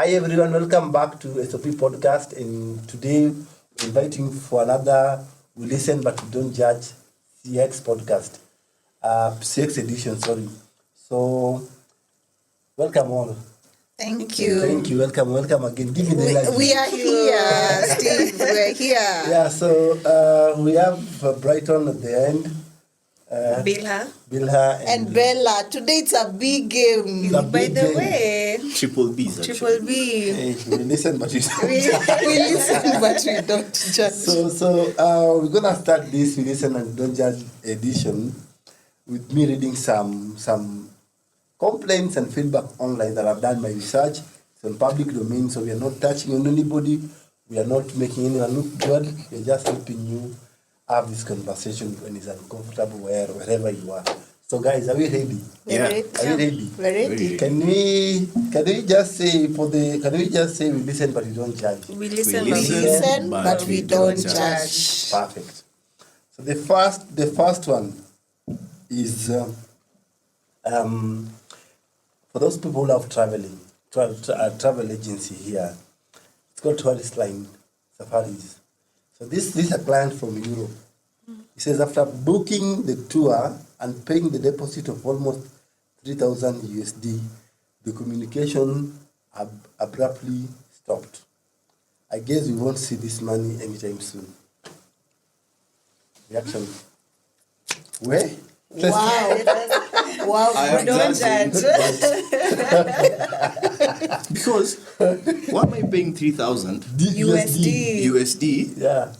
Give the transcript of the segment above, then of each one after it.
Hi everyone, welcome back to SOP Podcast. And today we're inviting for another We Listen But We Don't Judge CX podcast, CX edition, sorry. So, welcome all. Thank you. Thank you, welcome again. Give me the energy. We are here, Steve. We're here. Yeah, so we have Brighton at the end. Bilha And Bella. Today it's a big game. It's a By big the game. way, Triple B's actually. Triple B. Hey, we listen but we don't We listen, but we don't judge. So we're gonna start this We Listen and Don't Judge edition with me reading some complaints and feedback online that I've done my research. It's on public domain, so we are not touching on anybody. We are not making anyone look good. We're just helping you have this conversation when it's uncomfortable wherever you are. So guys, are we ready? Yeah. Are we ready? We're ready. Ready. Can we just say we listen but we don't judge? We listen, We but listen. we Listen, but we don't judge. Perfect. So the first one is for those people who love traveling, travel agency here. It's called Tourist Line Safaris. So this is a client from Europe. He says after booking the tour and paying the deposit of almost 3,000 USD, the communication abruptly stopped. I guess we won't see this money anytime soon. Reaction? Where? Wow. Wow. I we don't am judge. Because why am I paying 3,000 USD. USD? Yeah.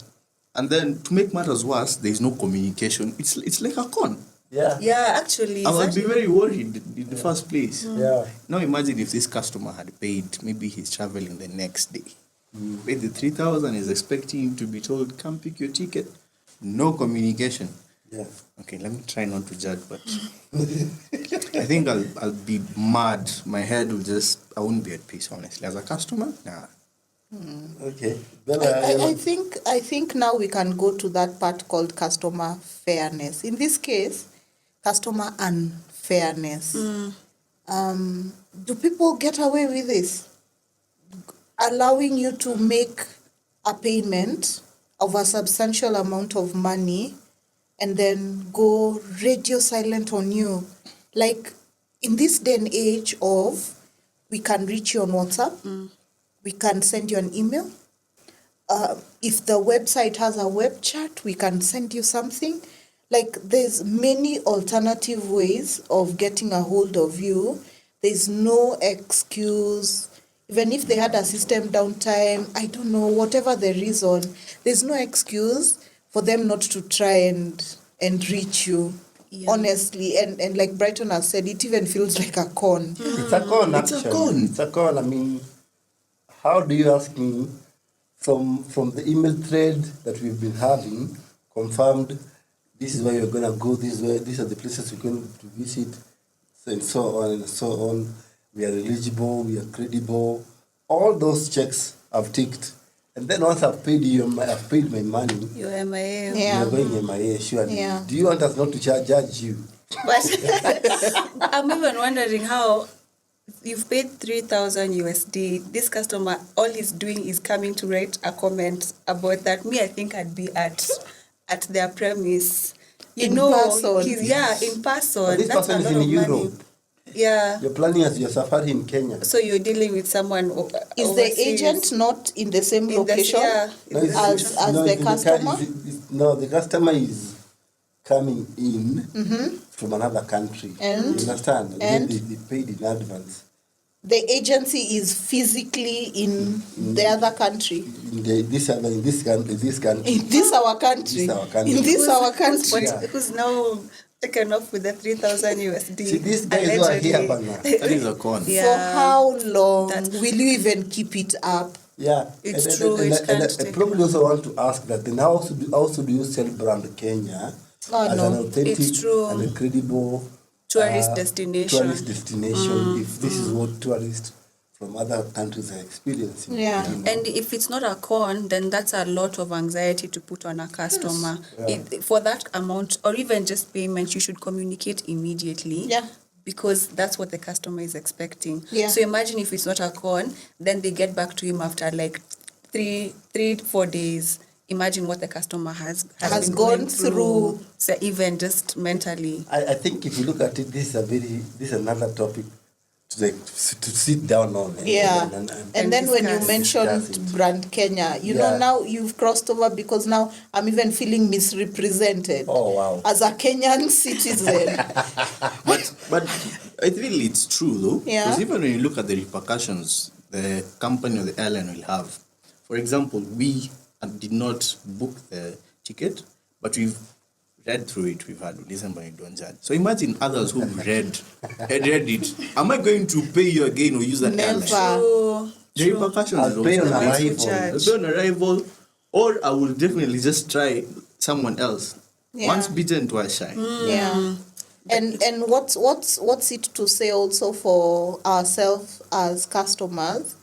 And then to make matters worse, there is no communication. It's like a con. Yeah. Yeah, actually. I would be it's very worried in the first place. Yeah. Now imagine if this customer had paid, maybe he's traveling the next day. Paid the 3,000, is expecting him to be told, come pick your ticket. No communication. Yeah. Okay, let me try not to judge, but I think I'll be mad. My head will I won't be at peace, honestly. As a customer, nah. Okay. Bella, I think now we can go to that part called customer fairness. In this case, customer unfairness. Do people get away with this? Allowing you to make a payment of a substantial amount of money and then go radio silent on you. Like in this day and age of, we can reach you on WhatsApp, we can send you an email. If the website has a web chat, we can send you something. Like there's many alternative ways of getting a hold of you. There's no excuse. Even if they had a system downtime, I don't know, whatever the reason, there's no excuse for them not to try and reach you. Yeah. Honestly, and like Brighton has said, it even feels like a con. it's a con, It's a actually. con. It's a con. I mean, how do you ask me from the email thread that we've been having, confirmed this is where you're going to go, these are the places you're going to visit, and so on and so on. We are eligible, we are credible. All those checks I've ticked. And then once I've paid my money, your MIA. Yeah. you're going MIA, surely. Yeah. Do you want us not to judge you? But I'm even wondering how you've paid 3,000 USD. This customer, all he's doing is coming to write a comment about that. Me, I think I'd be at their premise. In person. In person. But this That's person a is lot in of Europe. money. Yeah. You're planning as your safari in Kenya. So you're dealing with someone Is overseas. the agent not in the same location? No, in the it's- As the customer? No, the customer is coming in from another country. And? You understand? And? Then they paid in advance. The agency is physically in the other country. In this country. In this our country. This our country. In this our country. Yeah. Who's now taken off with the 3,000 USD? See, these guys who are here, allegedly. Bana. That is a con. Yeah. For how long That's- will you even keep it up? Yeah. It's true, it can't I take probably also want to ask that then how also do you sell brand Kenya Oh, as no. an authentic It's true. and a credible Tourist destination. Tourist destination if this is what tourists from other countries are experiencing. Yeah. you know? And if it's not a con, then that's a lot of anxiety to put on a customer. Yeah. For that amount, or even just payment, you should communicate immediately. Yeah. because that's what the customer is expecting. Yeah. So imagine if it's not a con, then they get back to him after like 4 days. Imagine what the customer has Has been gone going through. So even just mentally. I think if you look at it, this is another topic to sit down on. Yeah. And then when you discuss. mentioned Discuss it. Brand Kenya, you know, Yeah. now you've crossed over because now I'm even feeling misrepresented. Oh, wow. As a Kenyan citizen. But I feel it's true though. Yeah. Because even when you look at the repercussions the company or the airline will have. For example, we did not book the ticket, but we've read through it. We've had listened by Donjan. So imagine others who read it. Am I going to pay you again or use that Never. airline? The repercussions I'll is pay on also- arrival. I'll pay on arrival, or I will definitely just try someone else. Yeah. Once bitten, twice shy. Yeah. And what's it to say also for ourselves as customers,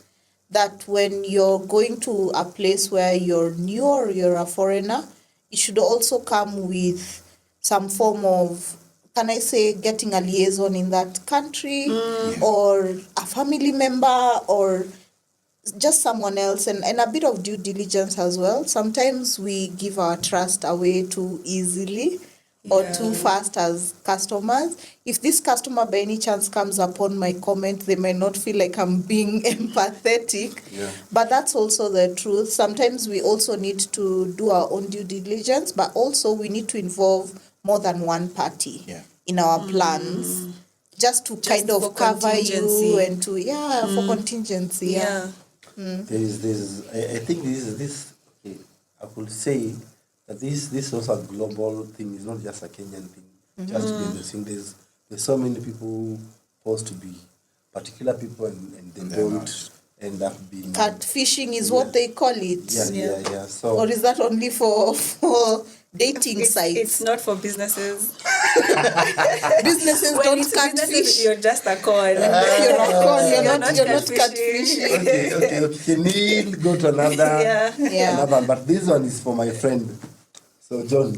that when you're going to a place where you're new or you're a foreigner, it should also come with some form of, can I say, getting a liaison in that country, or a family member, or just someone else, and a bit of due diligence as well. Sometimes we give our trust away too easily or too fast as customers. If this customer by any chance comes upon my comment, they might not feel like I'm being empathetic. Yeah. But that's also the truth. Sometimes we also need to do our own due diligence, but also we need to involve more than one party Yeah. in our plans, just to kind for of cover contingency. you and to, for contingency. Yeah. I think this okay, I could say that this is also a global thing. It's not just a Kenyan thing. Just to be the thing. There's so many people who supposed to be particular people and they They're don't not. end up being. Catfishing is what they call it. Yeah. So Or is that only for dating sites? It's not for businesses. Businesses When don't it's catfish. businesses, you're just a con. You're a con, you're You're not not catfishing. okay. Neil, go to another. Yeah. Another, but this one is for my friend. So John,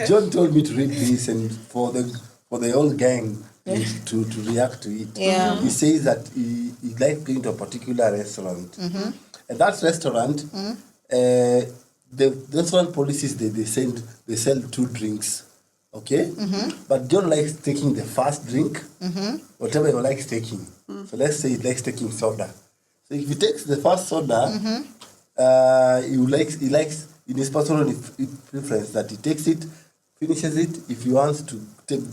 John told me to read this, and for the whole gang to react to it. Yeah. He says that he likes going to a particular restaurant, and that restaurant, the restaurant policies they sell 2 drinks. Okay, but John likes taking the first drink, whatever he likes taking. So let's say he likes taking soda. So if he takes the first soda, he likes in his personal preference that he takes it, finishes it. If he wants to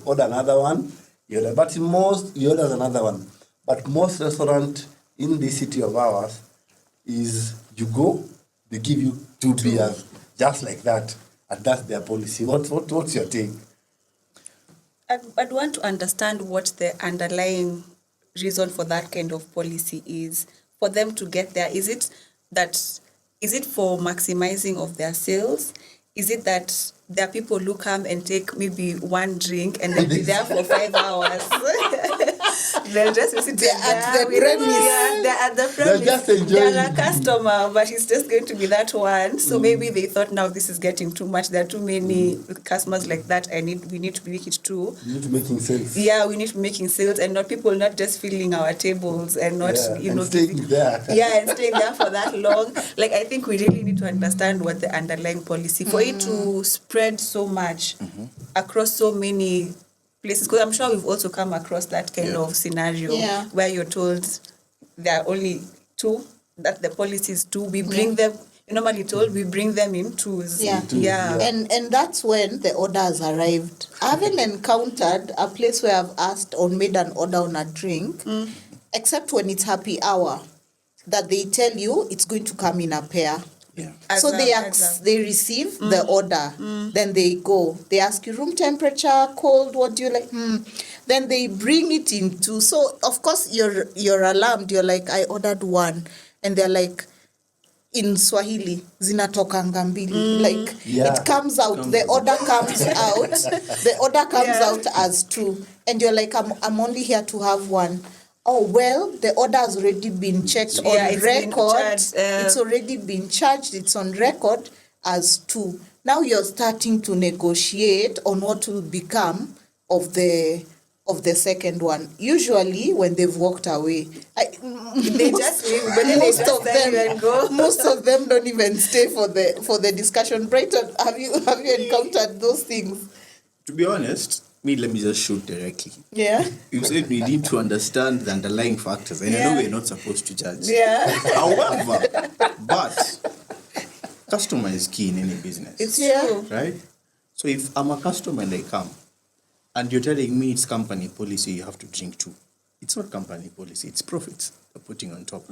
order another one, he orders. But in most, he orders another one. But most restaurants in this city of ours is you go, they give you 2 beers, just like that, and that's their policy. What's your take? I'd want to understand what the underlying reason for that kind of policy is for them to get there. Is it for maximizing of their sales? Is it that there are people who come and take maybe 1 drink and they'll be there for 5 hours? They'll just be sitting They're at the with- premise. Yeah, they're at the premise. just enjoying. They're a customer, but it's just going to be that one. So maybe they thought, now this is getting too much. There are too many customers like that. We need to make it 2. You need to making sense. Yeah, we need to be making sales and not people not just filling our tables and not, Yeah, and staying there. Yeah, and staying there for that long. Like, I think we really need to understand what the underlying policy for it to spread so much across so many places. Because I'm sure we've also come across that kind of scenario where you're told there are only 2, that the policy is 2. We bring them. You're normally told we bring them in 2s. Yeah. And that's when the order has arrived. I haven't encountered a place where I've asked or made an order on a drink, except when it's happy hour, that they tell you it's going to come in a pair. Yeah. So As a- they receive the order, then they go. They ask you room temperature, cold, what do you like? Then they bring it in 2. So of course you're alarmed. You're like, I ordered 1, and they're like, in Swahili, zinatokanga mbili. Like it comes out. The order comes out. The order comes out as 2, and you're like, I'm only here to have 1. Oh, well, the order has already been checked on it's been record. charged, It's already been charged. It's on record as 2. Now you're starting to negotiate on what will become of the of the second one. Usually, when they've walked away, They just leave, but then they just tell you and go. most of them don't even stay for the discussion. Brighton, have you encountered those things? To be honest, let me just shoot directly. Yeah. You said we need to understand the underlying factors, and I know we're not supposed to judge. Yeah. However, but customer is key in any business. It's Yeah. true. right? So if I'm a customer and I come, and you're telling me it's company policy, you have to drink too. It's not company policy, it's profits they're putting on top.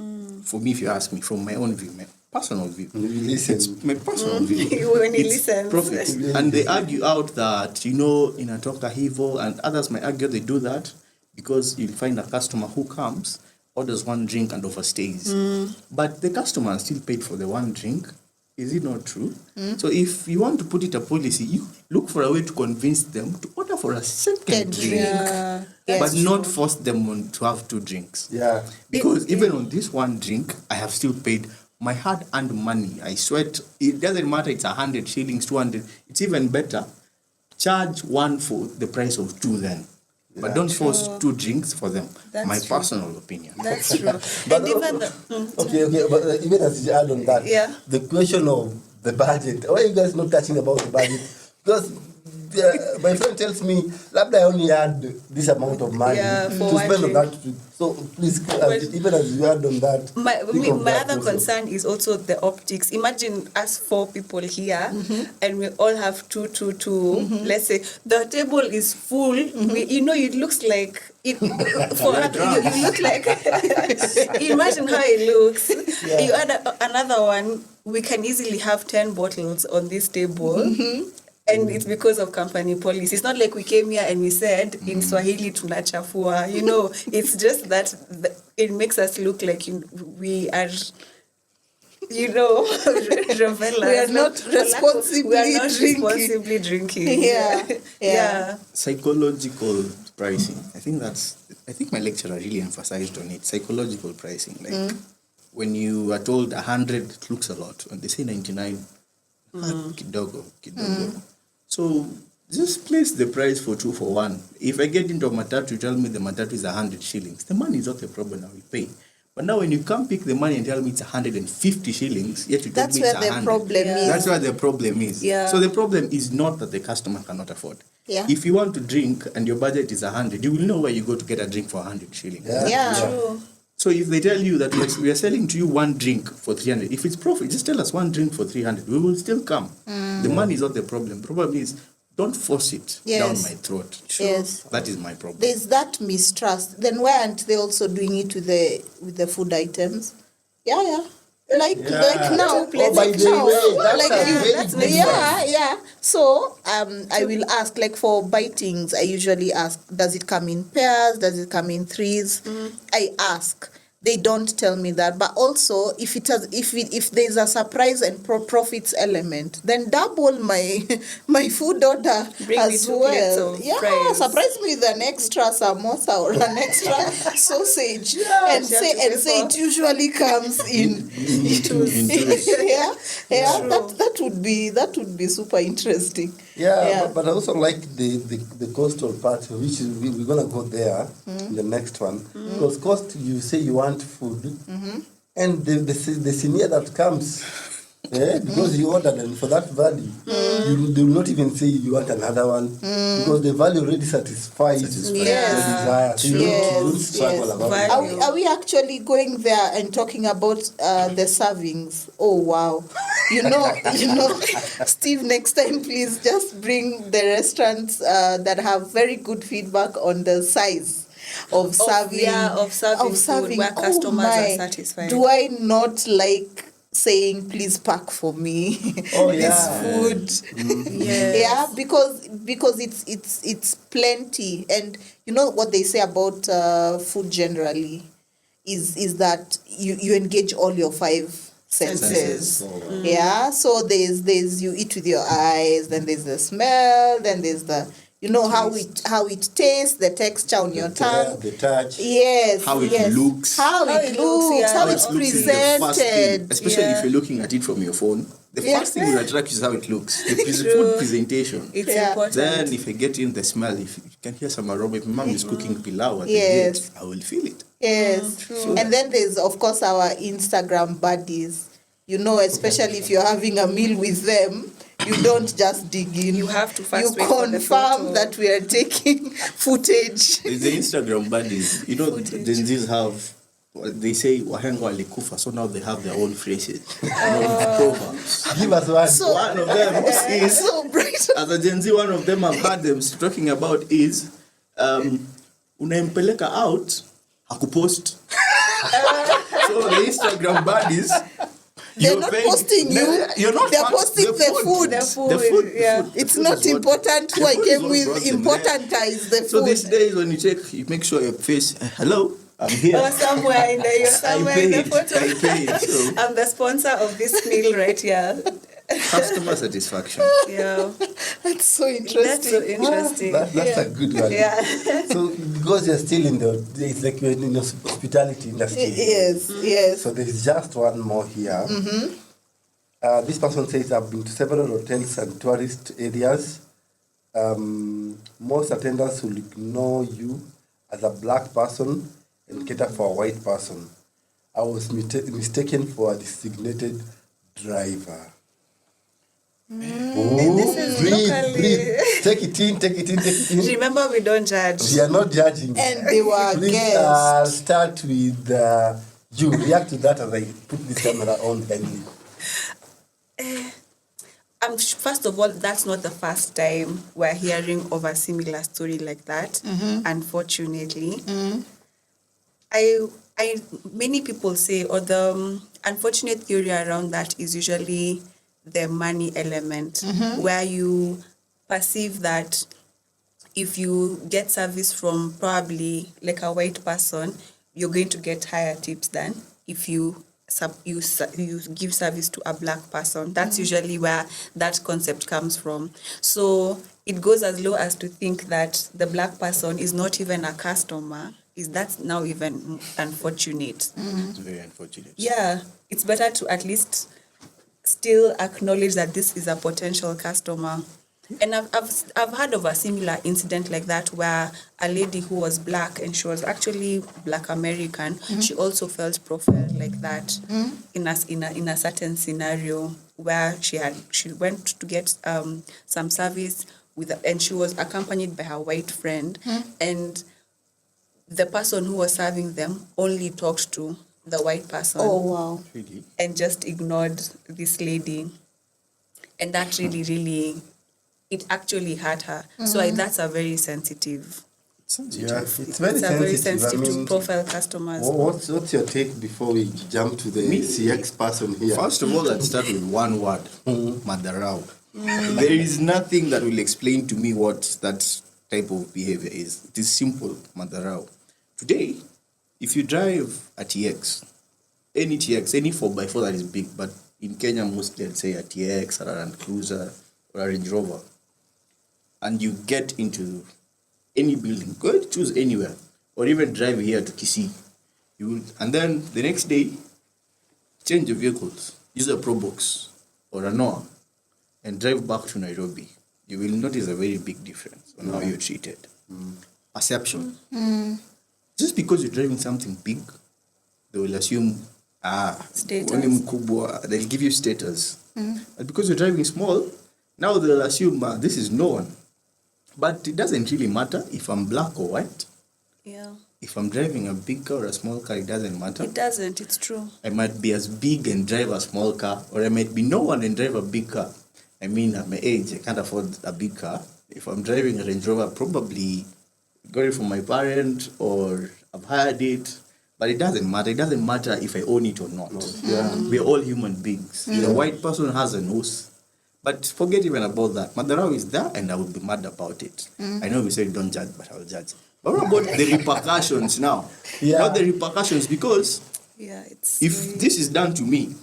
For me, if you ask me, from my own view, my personal view, You listen. it's my personal view. When he It's listens. profits. And they argue out that, in a Toka Hivo, and others might argue they do that because you'll find a customer who comes, orders one drink and overstays. But the customer still paid for the one drink. Is it not true? So if you want to put it a policy, you look for a way to convince them to order for a second drink. Yeah, But that's not true. force them to have two drinks. Yeah. Because even on this one drink, I have still paid my hard-earned money. I sweat. It doesn't matter. It's 100 shillings, 200. It's even better. Charge one for the price of two then. But don't force two drinks for them. That's my true. personal opinion. That's true. But And even the, okay, but even as you add on that, Yeah. the question of the budget. Why are you guys not touching about the budget? Because my friend tells me, Labda I only had this amount of money Yeah, to for one spend on drink. that. So please, even as you add on that, My think of that other also. concern is also the optics. Imagine us 4 people here, and we all have two. Let's say the table is full. It looks like it. For you look like. Imagine how it looks. Yeah. You add another one. We can easily have 10 bottles on this table. And it's because of company policy. It's not like we came here and we said in Swahili tunachafua. It's just that it makes us look like we are, revelers. We are not responsibly drinking. Yeah. Psychological pricing. I think my lecturer really emphasized on it. Psychological pricing. Like when you are told 100, it looks a lot. When they say 99, kidogo. So just place the price for 2 for 1. If I get into a matatu, you tell me the matatu is 100 shillings. The money is not a problem, I will pay. But now when you come pick the money and tell me it's 150 shillings, yet you tell That's me it's where the 100. problem is. That's where the problem is. Yeah. So the problem is not that the customer cannot afford. Yeah. If you want to drink and your budget is 100, you will know where you go to get a drink for 100 shillings. Yeah. True. So if they tell you that we are selling to you one drink for 300, if it's profit, just tell us one drink for 300. We will still come. The money is not the problem. The problem is don't force it down Yes. my throat. Yes. That is my problem. There's that mistrust. Then why aren't they also doing it with the food items? Yeah. Like now, Oh, by the way, that's a very good yeah. So I will ask, like for bitings, I usually ask, does it come in pairs? Does it come in threes? I ask. They don't tell me that, but also if there's a surprise and profits element, then double my food order Bring me as 2 plates well. of Yeah, fries. surprise me with an extra samosa or an extra sausage, and say it usually comes in that would be super interesting. Yeah. But I also like the coastal part, which is we're gonna go there in the next one. Because cost, you say you want food, and the senior that comes, because you ordered and for that value, they will not even say you want another one because the value already satisfies the desire. So you don't struggle about it. Value. Are we actually going there and talking about the servings? Oh wow. You know, Steve, next time please just bring the restaurants that have very good feedback on the size of serving. Of serving food where customers are satisfied. Do I not like saying please pack for me this food? Yes. Yeah, because it's plenty. And you know what they say about food generally is that you engage all your 5 senses. Yeah, so there's you eat with your eyes, then there's the smell, then there's the You know how it tastes, the texture on your tongue. The touch. Yes. How it yes. looks. How it looks. yeah. How How it's it looks is the first thing, presented. especially Yeah. if you're looking at it from your phone. The Yeah. first thing will attract you is how it looks. The True. food presentation. It's Yeah. important. Then, if I get in the smell, if you can hear some aroma, if mom is cooking pilau at Yes. the gate, I will feel it. Yes. True. And then there's, of course, our Instagram buddies. You know, especially if you're having a meal with them, you don't just dig in. You have to first You wait for the confirm photo. that we are taking footage. There's the Instagram buddies. You know, Gen Zs have, they say, wahenga walikufa, so now they have their own phrases. You know, proverbs. Give us one. So- One of them is, So bright. as a Gen Z, one of them I've heard them talking about is, unaempeleka out, hakupost. So the Instagram buddies, They're you're not paying- posting you. You're not They're part- posting the food. The food, The food, yeah. the food. It's The food not is what- important who the I food is came what with. brought them Important there. is the food. So these days when you check, you make sure your face, hello, I'm here. Or somewhere in the, you're somewhere in the paid. photo. I paid, so- I'm the sponsor of this meal right here. Customer satisfaction. Yeah. That's so That's interesting. so interesting. That's a good one. Yeah. So because you're still in the, it's like you're in the hospitality industry. Yes, yes. So there's just one more here. This person says, I've been to several hotels and tourist areas. Most attendants will ignore you as a black person and cater for a white person. I was mistaken for a designated driver. This is locally- breathe. Take it in, take it in, take it in. Remember, we don't judge. We are not judging. And they were Please guests. start with you. React to that as I put this camera on kindly. First of all, that's not the first time we're hearing of a similar story like that. Unfortunately, many people say, or the unfortunate theory around that is usually the money element, where you perceive that if you get service from probably like a white person, you're going to get higher tips than if you give service to a black person. That's usually where that concept comes from. So it goes as low as to think that the black person is not even a customer. That's now even unfortunate. It's very unfortunate. Yeah, it's better to at least still acknowledge that this is a potential customer. And I've heard of a similar incident like that where a lady who was black and she was actually Black American, she also felt profiled like that in a certain scenario where she went to get some service and she was accompanied by her white friend, and the person who was serving them only talked to the white person. Oh, wow. Really? And just ignored this lady. And that really, it actually hurt her. So that's a very sensitive. Yeah, it's very It's a very sensitive. sensitive I mean, to profile customers. what's your take before we jump to the CX person here? First of all, let's start with one word, madarao. There is nothing that will explain to me what that type of behavior is. It is simple, madarao. Today, if you drive a TX, any 4x4 that is big, but in Kenya mostly I'd say a TX or a Land Cruiser or a Range Rover, and you get into any building, go and choose anywhere, or even drive here to Kisii, and then the next day, change your vehicles, use a Probox or a Noah, and drive back to Nairobi. You will notice a very big difference on how you're treated. Perception. Just because you're driving something big, they will assume, Status. wewe ni mkubwa, they'll give you status. But because you're driving small, now they'll assume this is no one. But it doesn't really matter if I'm black or white. Yeah. If I'm driving a big car or a small car, it doesn't matter. It doesn't, it's true. I might be as big and drive a small car, or I might be no one and drive a big car. I mean, at my age, I can't afford a big car. If I'm driving a Range Rover, probably got it from my parent or I've hired it. But it doesn't matter. It doesn't matter if I own it or not. Yeah. We're all human beings. The white person has a nose. But forget even about that. Madarao is there and I will be mad about it. I know we said don't judge, but I will judge. But what about the repercussions now? Yeah. Now the repercussions, because Yeah, it's If very- this is done to me,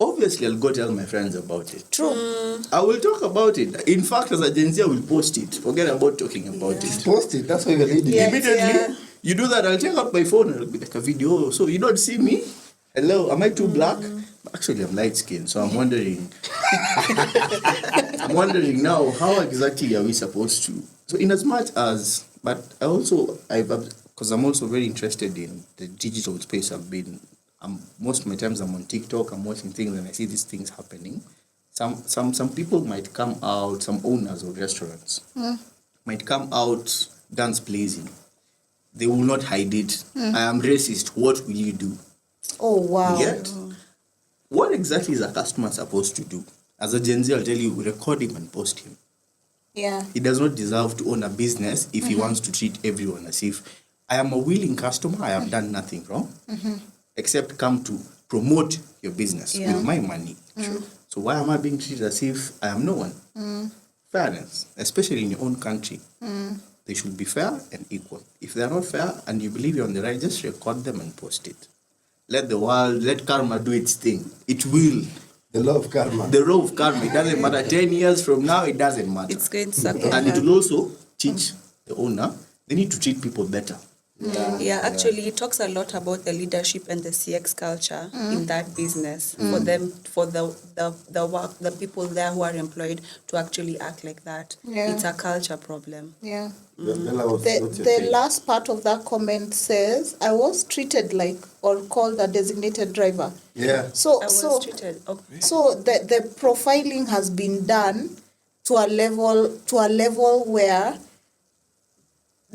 obviously I'll go tell my friends about it. True. I will talk about it. In fact, as a Gen Z, I will post it. Forget about talking about Yeah. it. Post it. That's why we're leading. Yeah. Immediately, you do that, I'll take out my phone and it'll be like a video. So you don't see me? Hello, am I too black? Actually, I'm light skinned, so I'm wondering. I'm wondering now, how exactly are we supposed to? So, in as much as, but I also, because I'm also very interested in the digital space. Most of my times I'm on TikTok, I'm watching things and I see these things happening. Some people might come out, some owners of restaurants might come out guns blazing. They will not hide it. I am racist. What will you do? Oh, wow. Yet, what exactly is a customer supposed to do? As a Gen Z, I'll tell you, record him and post him. Yeah. He does not deserve to own a business if he wants to treat everyone as if I am a willing customer, I have done nothing wrong, except come to promote your business Yeah. with my money. So why am I being treated as if I am no one? Fairness, especially in your own country. They should be fair and equal. If they are not fair and you believe you're on the right, just record them and post it. Let the world, let karma do its thing. It will. The law of karma. The law of karma. It doesn't matter. 10 years from now, it doesn't matter. It's going to circle And it back. will also teach the owner, they need to treat people better. Yeah, actually, it talks a lot about the leadership and the CX culture in that business for them, for the work, the people there who are employed to actually act like that. Yeah. It's a culture problem. Yeah. Bella, what's The, your the take? last part of that comment says, I was treated like or called a designated driver. Yeah. So, I was so, treated. Oh, so the profiling has been done to a level where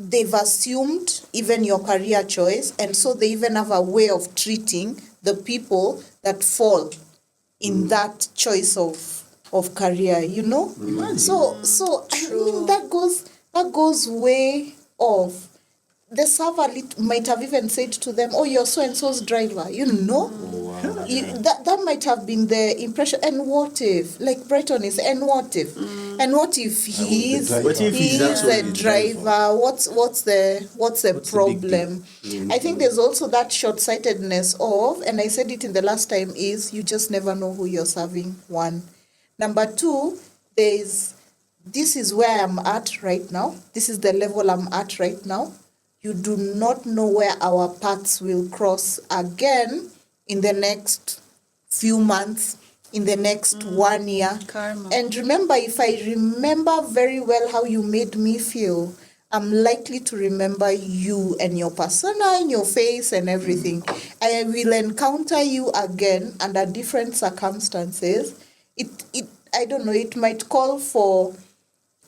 they've assumed even your career choice, and so they even have a way of treating the people that fall in that choice of career, you know. So I mean that goes way off. The server might have even said to them, "Oh, you're so and so's driver," you know. That might have been the impression. And what if, like Brighton is, and what if he is the driver. What if he's he is actually a the driver? What's the the big problem? I think there's also that short-sightedness of, and I said it in the last time, is you just never know who you're serving. One, number two, this is where I'm at right now. This is the level I'm at right now. You do not know where our paths will cross again in the next few months, in the next 1 year. Karma. And remember, if I remember very well how you made me feel, I'm likely to remember you and your persona and your face and everything. I will encounter you again under different circumstances. I don't know, it might call for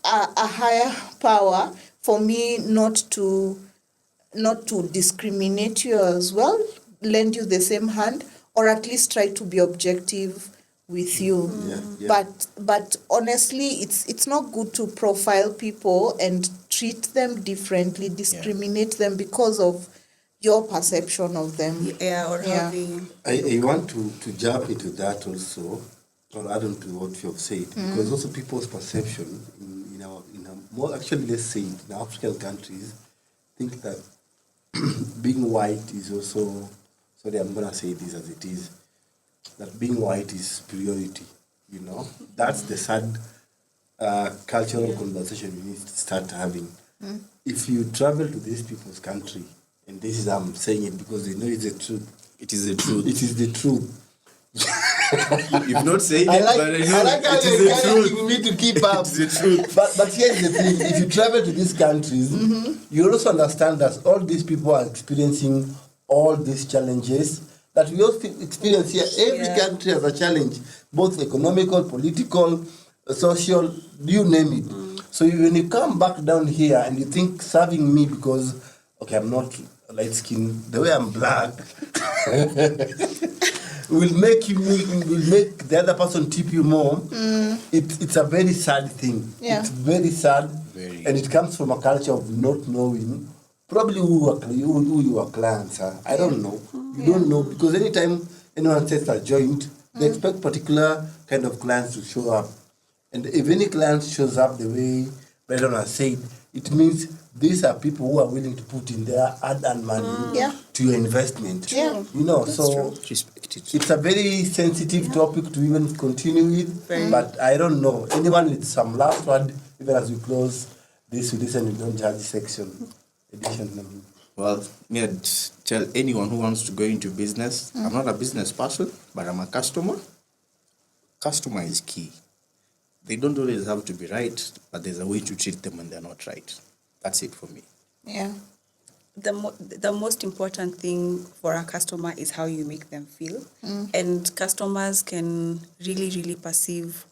a higher power for me not to discriminate you as well, lend you the same hand, or at least try to be objective with you. Yeah. But honestly, it's not good to profile people and treat them differently, discriminate them because of your perception of them. Yeah, or Yeah. having. I want to jump into that also, or add on to what you have said, because also people's perception in our more, actually, let's say in African countries, think that being white is also, sorry, I'm gonna say this as it is, that being white is superiority. You know, that's the sad cultural conversation we need to start having. If you travel to these people's country, and this is, I'm saying it because they know it's the truth. It is the truth. It is the truth. You've not said it, I like, but I know I like how it you're is the encouraging truth. me to keep up. It's the truth. But here's the thing: if you travel to these countries, you also understand that all these people are experiencing all these challenges that we all experience here. Every Yeah. country has a challenge, both economical, political, social, you name it. So when you come back down here and you think serving me because, okay, I'm not light skinned, the way I'm black, will make the other person tip you more. It's a very sad thing. Yeah. It's very sad, Very. and it comes from a culture of not knowing probably who your clients are. I don't know. You don't know, because anytime anyone sets a joint, they expect particular kind of clients to show up. And if any client shows up the way Brandon has said, it means these are people who are willing to put in their hard-earned money Yeah. to your investment. Yeah. You know, so Respect it. it's a very sensitive topic to even continue with, but I don't know. Anyone with some last word, even as we close this Listen We Don't Judge section, edition. Well, me, I'd tell anyone who wants to go into business, I'm not a business person, but I'm a customer. Customer is key. They don't always have to be right, but there's a way to treat them when they're not right. That's it for me. Yeah. The most important thing for a customer is how you make them feel. And customers can really perceive,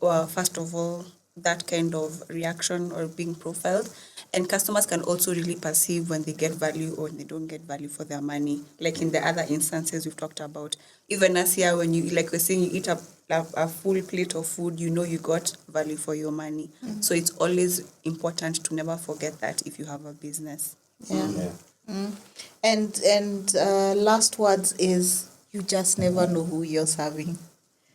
first of all, that kind of reaction or being profiled. And customers can also really perceive when they get value or when they don't get value for their money. Like in the other instances we've talked about. Even as here, when you, like we're saying, you eat a full plate of food, you know you got value for your money. So it's always important to never forget that if you have a business. Yeah. Yeah. And last words is, you just never know who you're serving.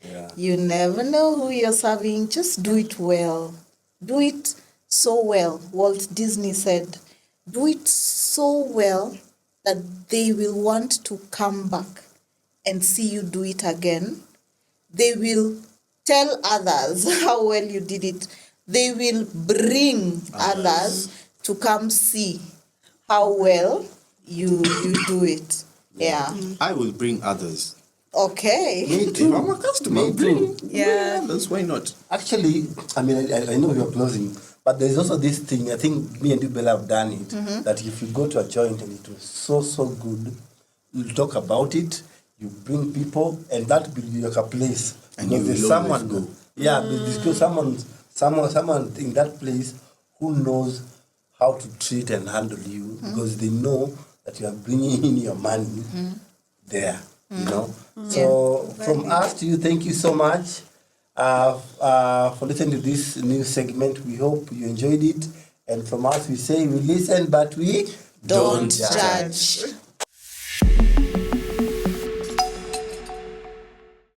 Yeah. You never know who you're serving. Just do it well. Do it so well. Walt Disney said, do it so well that they will want to come back and see you do it again. They will tell others how well you did it. They will bring others to come see how well you do it. Yeah. I will bring others. Okay. Me If too. I'm a customer, Me bring, too. Yeah. bring others. Why not? Actually, I mean, I know you're closing, but there's also this thing, I think me and you, Bella, have done it, that if you go to a joint and it was so good, you talk about it, you bring people, and that will be like a place. And Because you there's will always someone, go. yeah, because someone in that place who knows how to treat and handle you, because they know that you are bringing in your money there, you know. So from us to you, thank you so much for listening to this new segment. We hope you enjoyed it. And from us, we say we listen, but we Don't judge.